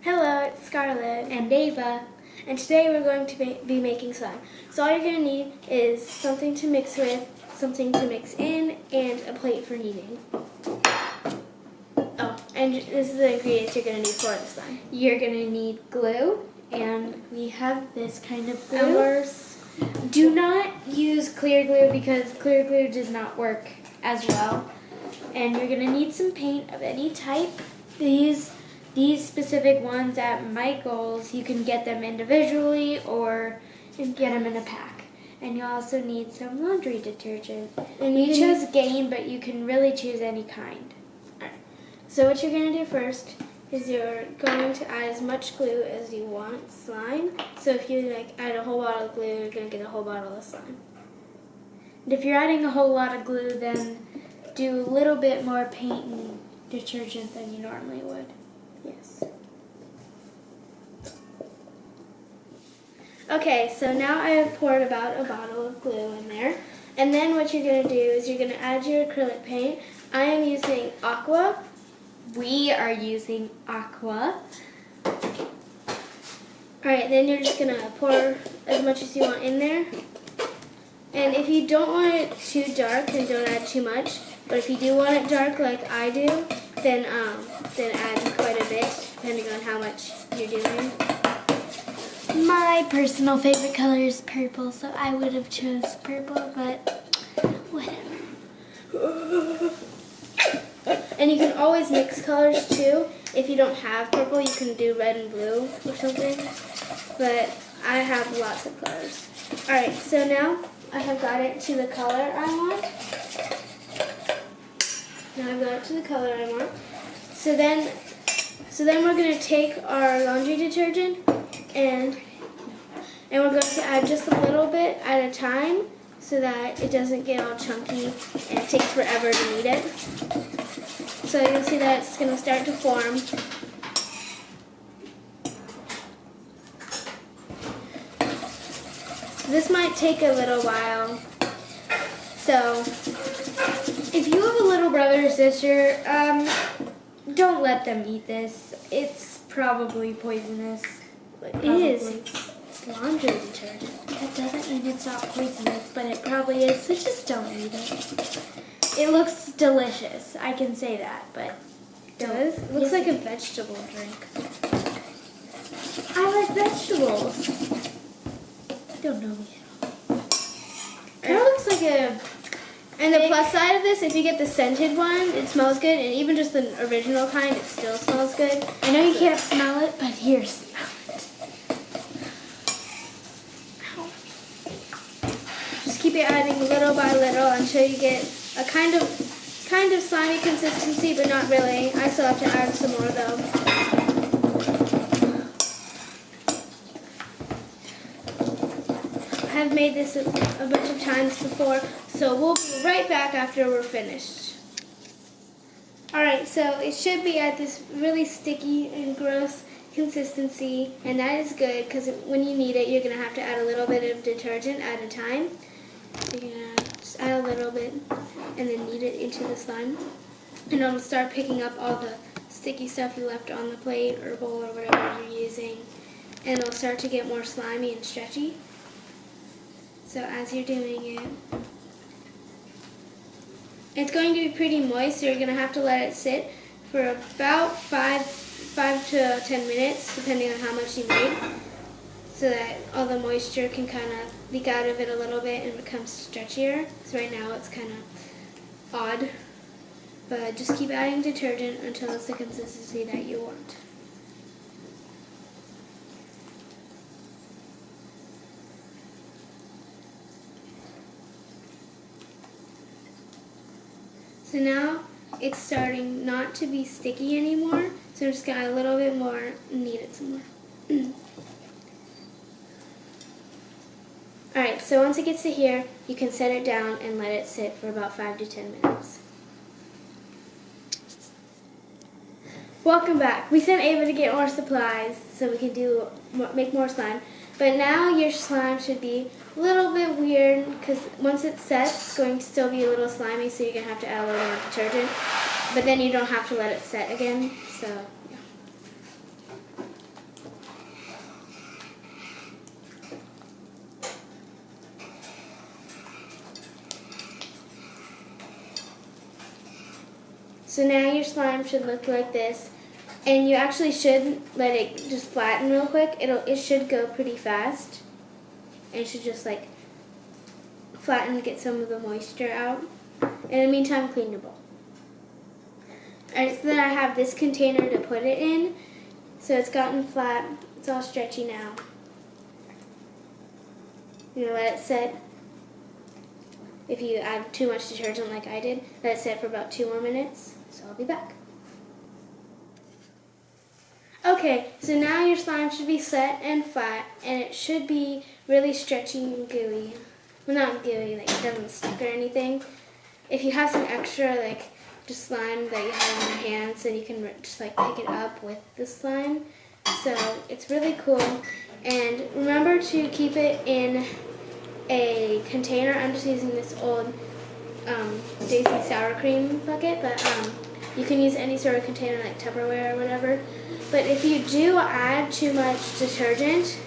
Hello, it's Scarlett and Ava, and today we're going to be making slime. So all you're going to need is something to mix with, something to mix in, and a plate for kneading. Oh, and this is the ingredients you're going to need for the slime. You're going to need glue, and we have this kind of glue. Do not use clear glue because clear glue does not work as well. And you're going to need some paint of any type. These specific ones at Michael's, you can get them individually or get them in a pack. And you also need some laundry detergent. And we chose Gain, but you can really choose any kind. Alright. So what you're going to do first is you're going to add as much glue as you want slime. So if you add a whole bottle of glue, you're going to get a whole bottle of slime. And if you're adding a whole lot of glue, then do a little bit more paint and detergent than you normally would. Yes. Okay, so now I have poured about a bottle of glue in there. And then what you're going to do is you're going to add your acrylic paint. I am using Aqua. We are using Aqua. Alright, then you're just going to pour as much as you want in there. And if you don't want it too dark, then don't add too much. But if you do want it dark like I do, then add quite a bit, depending on how much you're doing. My personal favorite color is purple, so I would have chose purple, but whatever. And you can always mix colors too. If you don't have purple, you can do red and blue or something. But I have lots of colors. Alright, so now I have got it to the color I want. Now I've got it to the color I want. So then we're going to take our laundry detergent and we're going to add just a little bit at a time so that it doesn't get all chunky and it takes forever to knead it. So you'll see that it's going to start to form. This might take a little while. So if you have a little brother or sister, don't let them eat this. It's probably poisonous. It is. It's laundry detergent. That doesn't mean it's not poisonous, but it probably is, so just don't eat it. It looks delicious, I can say that, but does? It looks like a vegetable drink. I like vegetables. Don't know me at all. Kind of looks like a... And the plus side of this, if you get the scented one, it smells good. And even just the original kind, it still smells good. I know you can't smell it, but here, smell it. Ow. Just keep it adding little by little until you get a kind of slimy consistency, but not really. I still have to add some more though. I've made this a bunch of times before, so we'll be right back after we're finished. Alright, so it should be at this really sticky and gross consistency, and that is good because when you knead it, you're going to have to add a little bit of detergent at a time. So you're going to just add a little bit and then knead it into the slime. And it'll start picking up all the sticky stuff you left on the plate or bowl or whatever you're using. And it'll start to get more slimy and stretchy. So as you're doing it, it's going to be pretty moist, so you're going to have to let it sit for about 5 to 10 minutes, depending on how much you made, so that all the moisture can kind of leak out of it a little bit and become stretchier. So right now it's kind of odd, but just keep adding detergent until it's the consistency that you want. So now it's starting not to be sticky anymore, so I'm just going to add a little bit more and knead it some more. Alright, so once it gets to here, you can set it down and let it sit for about 5 to 10 minutes. Welcome back. We sent Ava to get more supplies so we can make more slime. But now your slime should be a little bit weird because once it sets, it's going to still be a little slimy, so you're going to have to add a little more detergent. But then you don't have to let it set again, so yeah. So now your slime should look like this. And you actually should let it just flatten real quick. It should go pretty fast. And it should just like flatten to get some of the moisture out. In the meantime, clean your bowl. Alright, so then I have this container to put it in. So it's gotten flat. It's all stretchy now. You're gonna let it sit. If you add too much detergent like I did, let it sit for about 2 more minutes. So I'll be back. Okay, so now your slime should be set and flat, and it should be really stretchy and gooey. Well, not gooey, like it doesn't stick or anything. If you have some extra, like just slime that you have on your hands, then you can just like pick it up with the slime. So it's really cool. And remember to keep it in a container. I'm just using this old Daisy sour cream bucket, but you can use any sort of container like Tupperware or whatever. But if you do add too much detergent,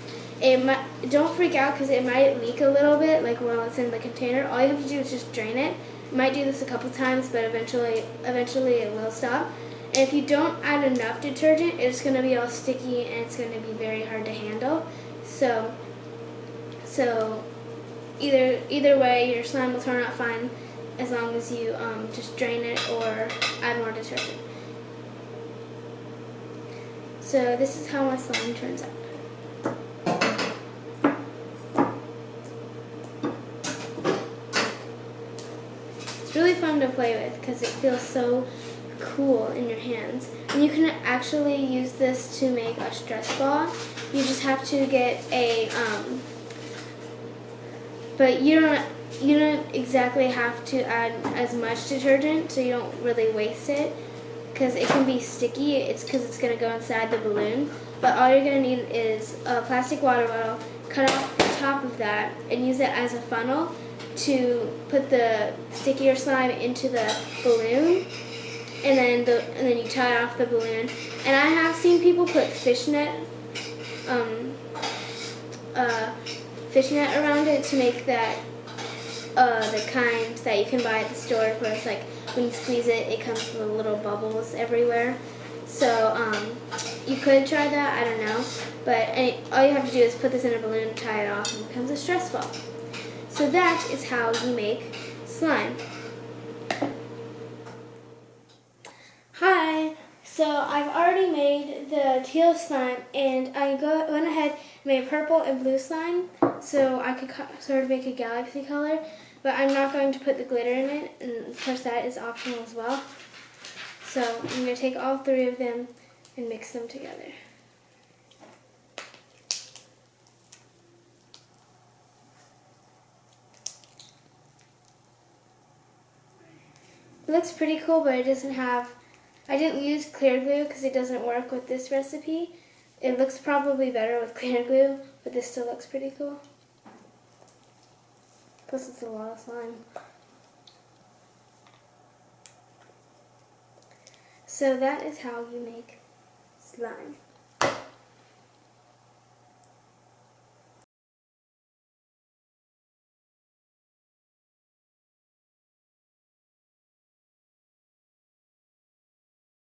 don't freak out because it might leak a little bit, like while it's in the container. All you have to do is just drain it. You might do this a couple times, but eventually it will stop. And if you don't add enough detergent, it's going to be all sticky and it's going to be very hard to handle. So either way, your slime will turn out fine as long as you just drain it or add more detergent. So this is how my slime turns out. It's really fun to play with because it feels so cool in your hands. And you can actually use this to make a stress ball. You just have to get a, but you don't exactly have to add as much detergent, so you don't really waste it. Because it can be sticky, it's because it's going to go inside the balloon. But all you're going to need is a plastic water bottle, cut off the top of that, and use it as a funnel to put the stickier slime into the balloon. And then you tie off the balloon. And I have seen people put fishnet around it to make that the kind that you can buy at the store where it's like when you squeeze it, it comes with little bubbles everywhere. So you could try that, I don't know. But all you have to do is put this in a balloon, tie it off, and it becomes a stress ball. So that is how you make slime. Hi! So I've already made the teal slime, and I went ahead and made purple and blue slime, so I could sort of make a galaxy color. But I'm not going to put the glitter in it, and of course that is optional as well. So I'm going to take all 3 of them and mix them together. It looks pretty cool, but it doesn't have, I didn't use clear glue because it doesn't work with this recipe. It looks probably better with clear glue, but this still looks pretty cool. Plus it's a lot of slime. So that is how you make slime.